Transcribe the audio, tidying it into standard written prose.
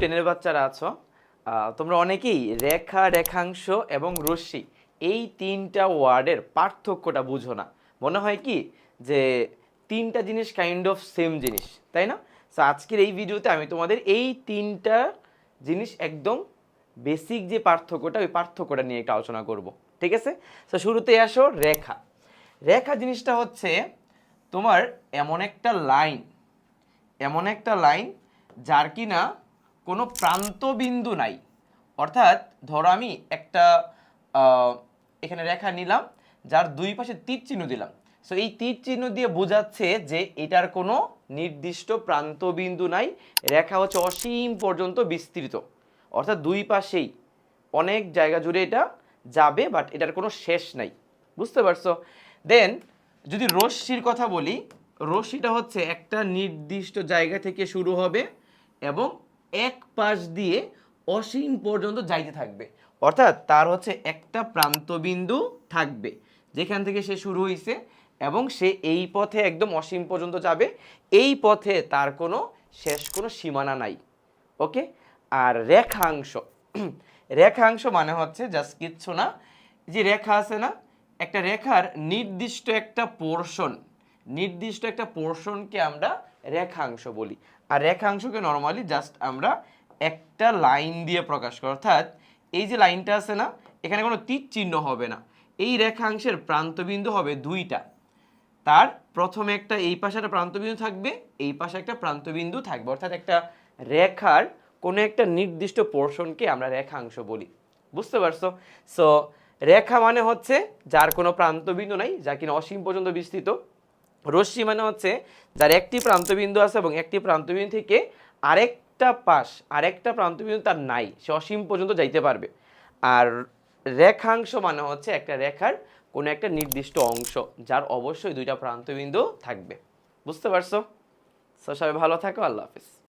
টেনের বাচ্চারা আছো, তোমরা অনেকেই রেখা, রেখাংশ এবং রশ্মি এই তিনটা ওয়ার্ডের পার্থক্যটা বুঝো না। মনে হয় কি যে তিনটা জিনিস কাইন্ড অফ সেম জিনিস, তাই না? সো আজকের এই ভিডিওতে আমি তোমাদের এই তিনটা জিনিস একদম বেসিক যে পার্থক্যটা, ওই পার্থক্যটা নিয়ে একটা আলোচনা করব, ঠিক আছে? সো শুরুতে আসো রেখা। রেখা জিনিসটা হচ্ছে তোমার এমন একটা লাইন যার কিনা কোনো প্রান্তবিন্দু নাই। অর্থাৎ ধরো আমি একটা এখানে রেখা নিলাম, যার দুই পাশে তীর চিহ্ন দিলাম। সো এই তীর চিহ্ন দিয়ে বোঝাচ্ছে যে এটার কোনো নির্দিষ্ট প্রান্তবিন্দু নাই। রেখা হচ্ছে অসীম পর্যন্ত বিস্তৃত, অর্থাৎ দুই পাশেই অনেক জায়গা জুড়ে এটা যাবে, বাট এটার কোনো শেষ নাই। বুঝতে পারছো? দেন যদি রশ্মির কথা বলি, রশ্মিটা হচ্ছে একটা নির্দিষ্ট জায়গা থেকে শুরু হবে এবং এক পাশ দিয়ে অসীম পর্যন্ত যাইতে থাকবে। অর্থাৎ তার হচ্ছে একটা প্রান্তবিন্দু থাকবে যেখান থেকে সে শুরু হয়েছে এবং সে এই পথে একদম অসীম পর্যন্ত যাবে। এই পথে তার কোনো শেষ, কোনো সীমানা নাই। ওকে? আর রেখাংশ মানে হচ্ছে জাস্ট কিচ্ছু না, যে রেখা আছে না, একটা রেখার নির্দিষ্ট একটা পোর্শনকে আমরা রেখাংশ বলি। আর রেখাংশকে নর্মালি জাস্ট আমরা একটা লাইন দিয়ে প্রকাশ করি। অর্থাৎ এই যে লাইনটা আছে না, এখানে কোনো তীর চিহ্ন হবে না। এই রেখাংশের প্রান্তবিন্দু হবে দুইটা। তার প্রথমে একটা এই পাশে একটা প্রান্তবিন্দু থাকবে, এই পাশে একটা প্রান্তবিন্দু থাকবে। অর্থাৎ একটা রেখার কোনো একটা নির্দিষ্ট পোর্শনকে আমরা রেখাংশ বলি। বুঝতে পারছো? সো রেখা মানে হচ্ছে যার কোনো প্রান্তবিন্দু নাই, যা কিনা অসীম পর্যন্ত বিস্তৃত। রশ্মি মানে হচ্ছে যার একটি প্রান্তবিন্দু আছে এবং একটি প্রান্তবিন্দু থেকে আরেকটা প্রান্তবিন্দু তার নাই, সে অসীম পর্যন্ত যাইতে পারবে। আর রেখাংশ মানে হচ্ছে একটা রেখার কোনো একটা নির্দিষ্ট অংশ যার অবশ্যই দুইটা প্রান্তবিন্দু থাকবে। বুঝতে পারছো? সো সবাই ভালো থাকো, আল্লাহ হাফিজ।